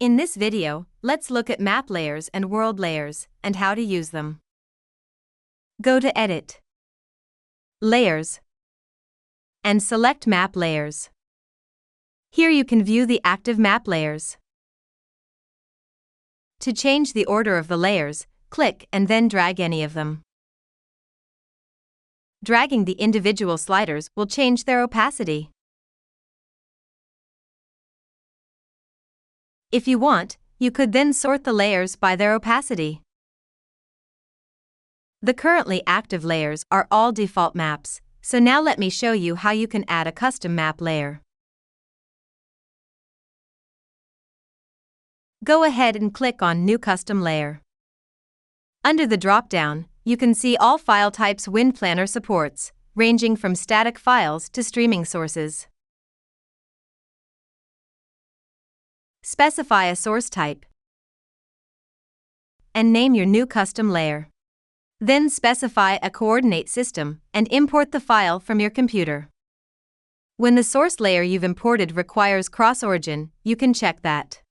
In this video, let's look at map layers and world layers, and how to use them. Go to Edit, Layers, and select Map Layers. Here you can view the active map layers. To change the order of the layers, click and then drag any of them. Dragging the individual sliders will change their opacity. If you want, you could then sort the layers by their opacity. The currently active layers are all default maps, so now let me show you how you can add a custom map layer. Go ahead and click on New Custom Layer. Under the drop-down, you can see all file types Windplanner supports, ranging from static files to streaming sources. Specify a source type and name your new custom layer. Then specify a coordinate system and import the file from your computer. When the source layer you've imported requires cross-origin, you can check that.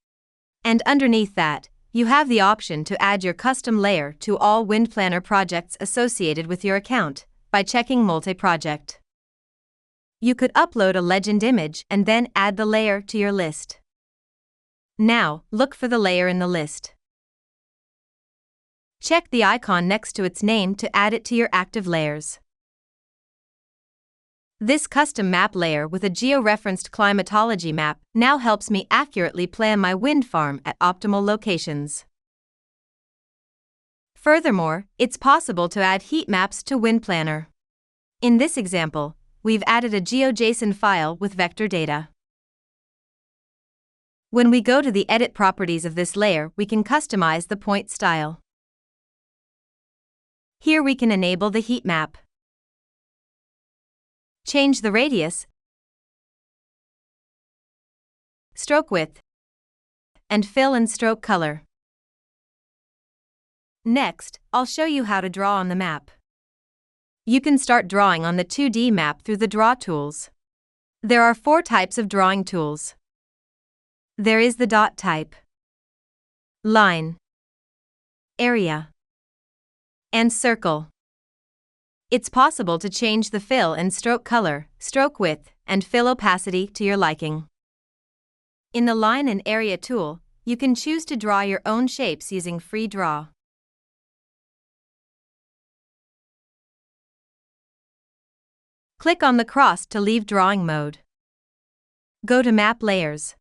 And underneath that, you have the option to add your custom layer to all Windplanner projects associated with your account by checking Multi-Project. You could upload a legend image and then add the layer to your list. Now, look for the layer in the list. Check the icon next to its name to add it to your active layers. This custom map layer with a geo-referenced climatology map now helps me accurately plan my wind farm at optimal locations. Furthermore, it's possible to add heat maps to Windplanner. In this example, we've added a GeoJSON file with vector data. When we go to the edit properties of this layer, we can customize the point style. Here we can enable the heat map, change the radius, stroke width, and fill and stroke color. Next, I'll show you how to draw on the map. You can start drawing on the 2D map through the Draw tools. There are 4 types of drawing tools. There is the dot type, line, area, and circle. It's possible to change the fill and stroke color, stroke width, and fill opacity to your liking. In the line and area tool, you can choose to draw your own shapes using free draw. Click on the cross to leave drawing mode. Go to Map Layers.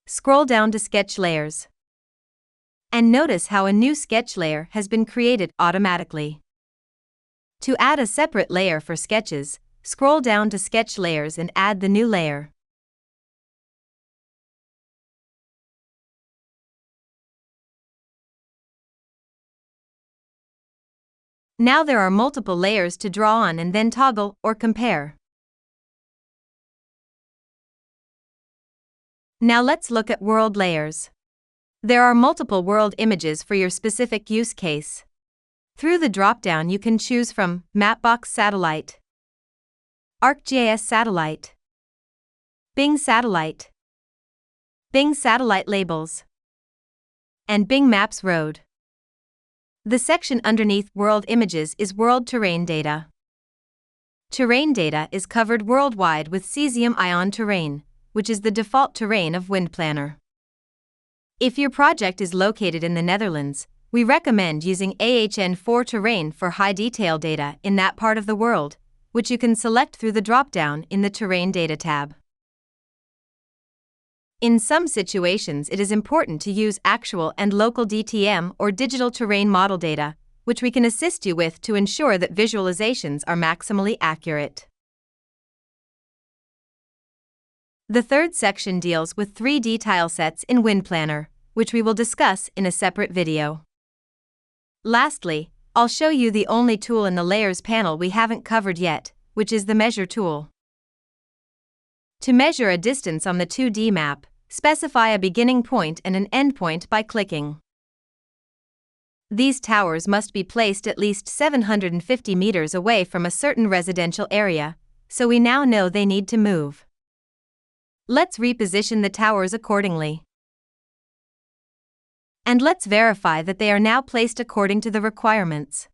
Scroll down to Sketch Layers. And notice how a new sketch layer has been created automatically. To add a separate layer for sketches, scroll down to Sketch Layers and add the new layer. Now there are multiple layers to draw on and then toggle or compare. Now let's look at world layers. There are multiple world images for your specific use case. Through the drop-down you can choose from Mapbox Satellite, ArcGIS Satellite, Bing Satellite, Bing Satellite Labels, and Bing Maps Road. The section underneath World Images is World Terrain Data. Terrain data is covered worldwide with Cesium ion terrain, which is the default terrain of Windplanner. If your project is located in the Netherlands, we recommend using AHN4 terrain for high detail data in that part of the world, which you can select through the drop-down in the Terrain Data tab. In some situations it is important to use actual and local DTM or digital terrain model data, which we can assist you with to ensure that visualizations are maximally accurate. The third section deals with 3D tilesets in Windplanner, which we will discuss in a separate video. Lastly, I'll show you the only tool in the Layers panel we haven't covered yet, which is the Measure tool. To measure a distance on the 2D map, specify a beginning point and an end point by clicking. These towers must be placed at least 750 meters away from a certain residential area, so we now know they need to move. Let's reposition the towers accordingly. And let's verify that they are now placed according to the requirements.